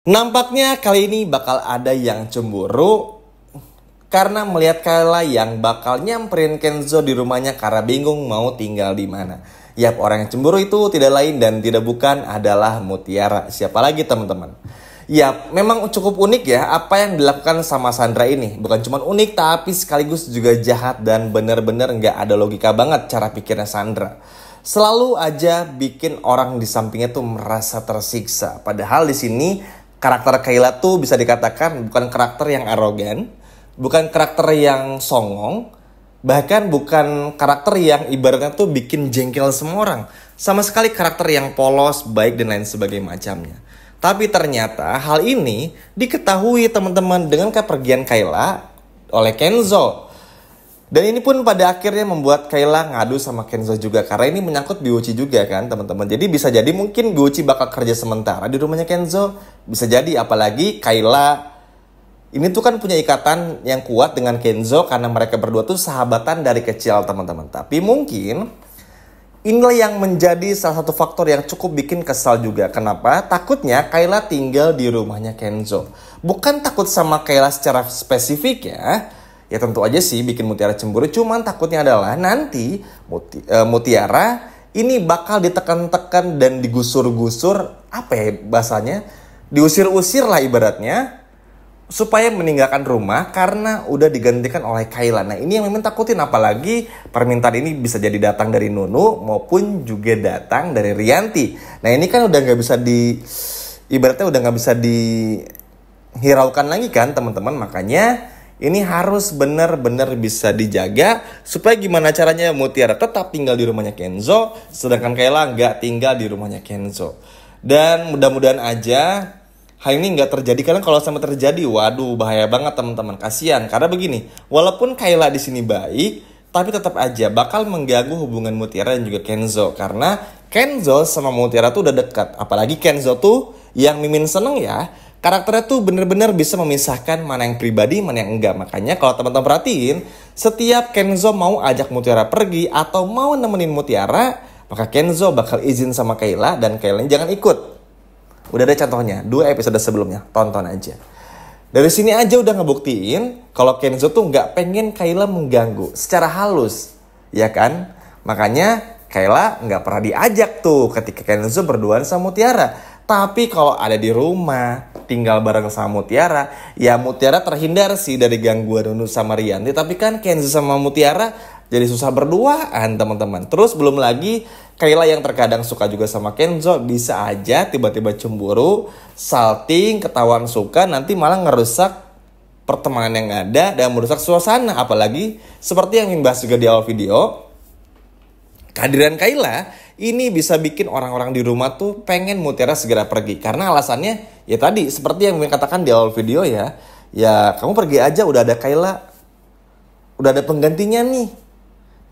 Nampaknya kali ini bakal ada yang cemburu karena melihat Kayla yang bakal nyamperin Kenzo di rumahnya karena bingung mau tinggal di mana. Yap, orang yang cemburu itu tidak lain dan tidak bukan adalah Mutiara. Siapa lagi teman-teman? Yap, memang cukup unik ya apa yang dilakukan sama Sandra ini. Bukan cuma unik tapi sekaligus juga jahat dan bener-bener nggak ada logika banget cara pikirnya Sandra. Selalu aja bikin orang di sampingnya tuh merasa tersiksa. Padahal di sini karakter Kayla tuh bisa dikatakan bukan karakter yang arogan, bukan karakter yang songong, bahkan bukan karakter yang ibaratnya tuh bikin jengkel semua orang. Sama sekali karakter yang polos, baik dan lain sebagainya macamnya. Tapi ternyata hal ini diketahui teman-teman dengan kepergian Kayla oleh Kenzo. Dan ini pun pada akhirnya membuat Kayla ngadu sama Kenzo juga. Karena ini menyangkut Biyuchi juga kan teman-teman. Jadi bisa jadi mungkin Biyuchi bakal kerja sementara di rumahnya Kenzo. Bisa jadi apalagi Kayla ini tuh kan punya ikatan yang kuat dengan Kenzo. Karena mereka berdua tuh sahabatan dari kecil teman-teman. Tapi mungkin inilah yang menjadi salah satu faktor yang cukup bikin kesal juga. Kenapa? Takutnya Kayla tinggal di rumahnya Kenzo. Bukan takut sama Kayla secara spesifik ya. Ya tentu aja sih bikin Mutiara cemburu. Cuman takutnya adalah nanti Mutiara ini bakal ditekan-tekan dan digusur-gusur. Apa ya bahasanya? Diusir-usir lah ibaratnya. Supaya meninggalkan rumah karena udah digantikan oleh Kayla. Nah ini yang memang takutin. Apalagi permintaan ini bisa jadi datang dari Nunu maupun juga datang dari Rianti. Nah ini kan udah gak bisa ibaratnya udah gak bisa dihiraukan lagi kan teman-teman. Makanya ini harus benar-benar bisa dijaga supaya gimana caranya Mutiara tetap tinggal di rumahnya Kenzo, sedangkan Kayla nggak tinggal di rumahnya Kenzo. Dan mudah-mudahan aja hal ini nggak terjadi, karena kalau sampai terjadi, waduh bahaya banget teman-teman. Kasian karena begini, walaupun Kayla di sini baik, tapi tetap aja bakal mengganggu hubungan Mutiara dan juga Kenzo, karena Kenzo sama Mutiara tuh udah dekat. Apalagi Kenzo tuh yang Mimin seneng ya. Karakternya tuh bener-bener bisa memisahkan mana yang pribadi, mana yang enggak. Makanya kalau teman-teman perhatiin, setiap Kenzo mau ajak Mutiara pergi atau mau nemenin Mutiara, maka Kenzo bakal izin sama Kayla dan Kayla jangan ikut. Udah ada contohnya, 2 episode sebelumnya, tonton aja. Dari sini aja udah ngebuktiin kalau Kenzo tuh nggak pengen Kayla mengganggu secara halus, ya kan? Makanya Kayla nggak pernah diajak tuh ketika Kenzo berduaan sama Mutiara. Tapi kalau ada di rumah, tinggal bareng sama Mutiara, ya Mutiara terhindar sih dari gangguan Nunu sama Rianti. Tapi kan Kenzo sama Mutiara jadi susah berduaan teman-teman. Terus belum lagi Kayla yang terkadang suka juga sama Kenzo, bisa aja tiba-tiba cemburu, salting, ketahuan suka, nanti malah ngerusak pertemanan yang ada dan merusak suasana. Apalagi seperti yang dibahas juga di awal video, kehadiran Kayla ini bisa bikin orang-orang di rumah tuh pengen Mutiara segera pergi. Karena alasannya ya tadi seperti yang Mimin katakan di awal video ya. Ya kamu pergi aja, udah ada Kayla, udah ada penggantinya nih.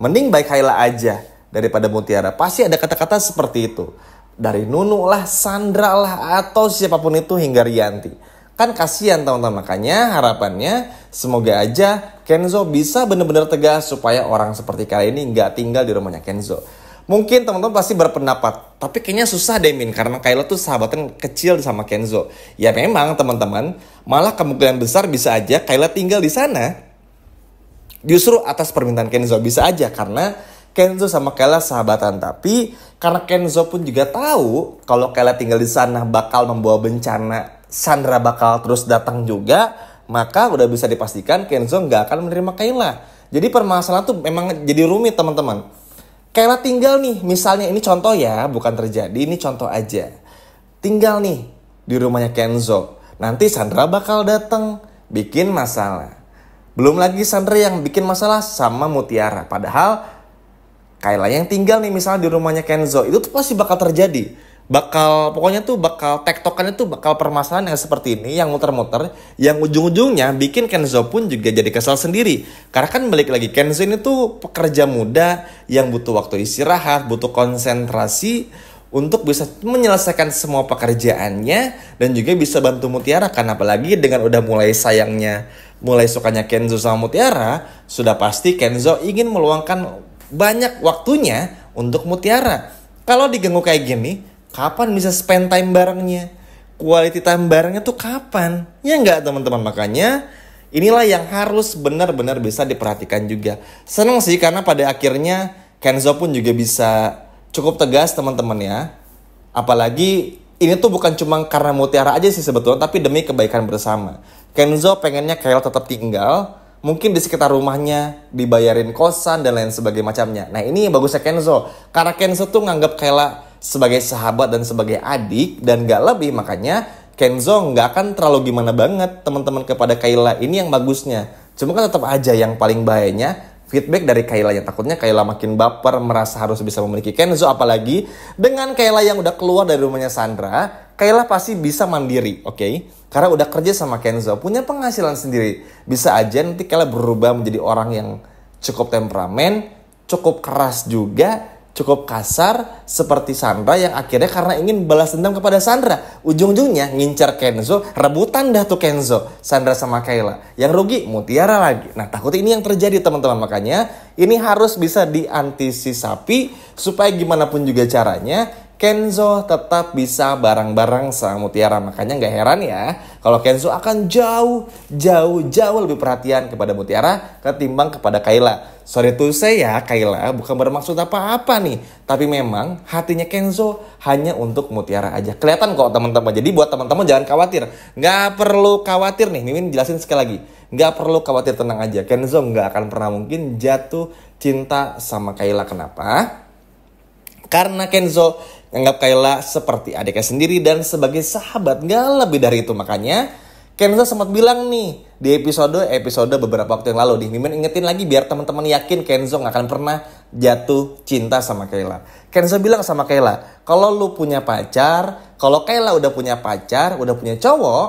Mending baik Kayla aja daripada Mutiara. Pasti ada kata-kata seperti itu. Dari Nunu lah, Sandra lah, atau siapapun itu hingga Rianti. Kan kasihan teman-teman. Makanya harapannya semoga aja Kenzo bisa benar-benar tegas supaya orang seperti Kayla ini nggak tinggal di rumahnya Kenzo. Mungkin teman-teman pasti berpendapat, tapi kayaknya susah deh Min, karena Kayla tuh sahabatan kecil sama Kenzo. Ya memang teman-teman, malah kemungkinan besar bisa aja Kayla tinggal di sana justru atas permintaan Kenzo. Bisa aja karena Kenzo sama Kayla sahabatan. Tapi karena Kenzo pun juga tahu kalau Kayla tinggal di sana bakal membawa bencana, Sandra bakal terus datang juga, maka udah bisa dipastikan Kenzo nggak akan menerima Kayla. Jadi permasalahan tuh memang jadi rumit teman-teman. Kayla tinggal nih, misalnya ini contoh ya, bukan terjadi, ini contoh aja. Tinggal nih di rumahnya Kenzo. Nanti Sandra bakal datang bikin masalah. Belum lagi Sandra yang bikin masalah sama Mutiara. Padahal Kayla yang tinggal nih misalnya di rumahnya Kenzo, itu tuh pasti bakal terjadi. Pokoknya tuh bakal tektokannya tuh bakal permasalahan yang seperti ini, yang muter-muter, yang ujung-ujungnya bikin Kenzo pun juga jadi kesal sendiri. Karena kan balik lagi, Kenzo ini tuh pekerja muda yang butuh waktu istirahat, butuh konsentrasi untuk bisa menyelesaikan semua pekerjaannya dan juga bisa bantu Mutiara. Kan apalagi dengan udah mulai sayangnya, mulai sukanya Kenzo sama Mutiara, sudah pasti Kenzo ingin meluangkan banyak waktunya untuk Mutiara. Kalau diganggu kayak gini, kapan bisa spend time barengnya? quality time barengnya tuh kapan? Ya nggak teman-teman, makanya inilah yang harus benar-benar bisa diperhatikan juga. Senang sih karena pada akhirnya Kenzo pun juga bisa cukup tegas teman-teman ya. Apalagi ini tuh bukan cuma karena Mutiara aja sih sebetulnya, tapi demi kebaikan bersama. Kenzo pengennya Kayla tetap tinggal, mungkin di sekitar rumahnya, dibayarin kosan dan lain sebagainya macamnya. Nah ini bagusnya Kenzo, karena Kenzo tuh nganggap Kayla sebagai sahabat dan sebagai adik dan gak lebih, makanya Kenzo nggak akan terlalu gimana banget teman-teman kepada Kayla. Ini yang bagusnya. Cuma kan tetap aja yang paling bahayanya feedback dari Kayla, yang takutnya Kayla makin baper, merasa harus bisa memiliki Kenzo. Apalagi dengan Kayla yang udah keluar dari rumahnya Sandra, Kayla pasti bisa mandiri, oke? Karena udah kerja sama Kenzo, punya penghasilan sendiri. Bisa aja nanti Kayla berubah menjadi orang yang cukup temperamen, cukup keras juga, cukup kasar seperti Sandra yang akhirnya karena ingin balas dendam kepada Sandra, ujung-ujungnya ngincar Kenzo, rebutan dah tuh Kenzo, Sandra sama Kayla. Yang rugi Mutiara lagi. Nah takut ini yang terjadi teman-teman, makanya ini harus bisa diantisipasi supaya gimana pun juga caranya Kenzo tetap bisa bareng-bareng sama Mutiara. Makanya gak heran ya kalau Kenzo akan jauh lebih perhatian kepada Mutiara ketimbang kepada Kayla. Sorry to say ya, Kayla bukan bermaksud apa-apa nih, tapi memang hatinya Kenzo hanya untuk Mutiara aja. Kelihatan kok teman-teman. Jadi buat teman-teman jangan khawatir. Gak perlu khawatir nih, Mimin jelasin sekali lagi. Gak perlu khawatir, tenang aja. Kenzo gak akan pernah mungkin jatuh cinta sama Kayla. Kenapa? Karena Kenzo nganggap Kayla seperti adiknya sendiri dan sebagai sahabat, gak lebih dari itu. Makanya Kenzo sempat bilang nih di episode beberapa waktu yang lalu, Mimin ingetin lagi biar teman-teman yakin Kenzo gak akan pernah jatuh cinta sama Kayla. Kenzo bilang sama Kayla, kalau lu punya pacar, kalau Kayla udah punya pacar, udah punya cowok,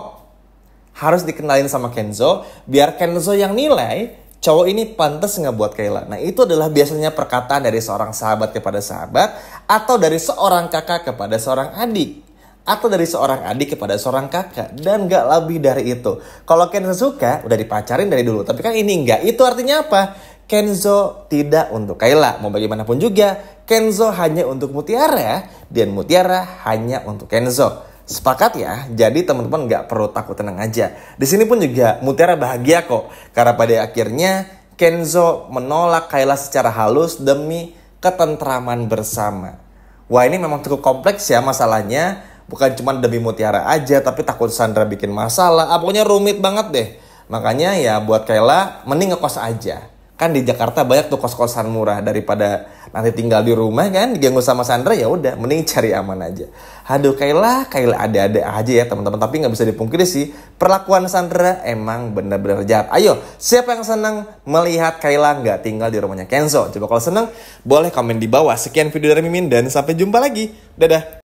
harus dikenalin sama Kenzo biar Kenzo yang nilai cowok ini pantas nggak buat Kayla. Nah itu adalah biasanya perkataan dari seorang sahabat kepada sahabat, atau dari seorang kakak kepada seorang adik, atau dari seorang adik kepada seorang kakak, dan nggak lebih dari itu. Kalau Kenzo suka, udah dipacarin dari dulu. Tapi kan ini nggak. Itu artinya apa? Kenzo tidak untuk Kayla. Mau bagaimanapun juga, Kenzo hanya untuk Mutiara, dan Mutiara hanya untuk Kenzo. Sepakat ya, jadi teman-teman nggak perlu takut, tenang aja. Di sini pun juga Mutiara bahagia kok, karena pada akhirnya Kenzo menolak Kayla secara halus demi ketentraman bersama. Wah ini memang cukup kompleks ya masalahnya, bukan cuma demi Mutiara aja, tapi takut Sandra bikin masalah. Pokoknya rumit banget deh. Makanya ya buat Kayla mending ngekos aja. Kan di Jakarta banyak tuh kos-kosan murah, daripada nanti tinggal di rumah kan diganggu sama Sandra, ya udah mending cari aman aja. Aduh Kayla ada-ada aja ya teman-teman, tapi nggak bisa dipungkiri sih perlakuan Sandra emang benar-benar jahat. Ayo, siapa yang senang melihat Kayla nggak tinggal di rumahnya Kenzo? Coba kalau senang boleh komen di bawah. Sekian video dari Mimin dan sampai jumpa lagi. Dadah.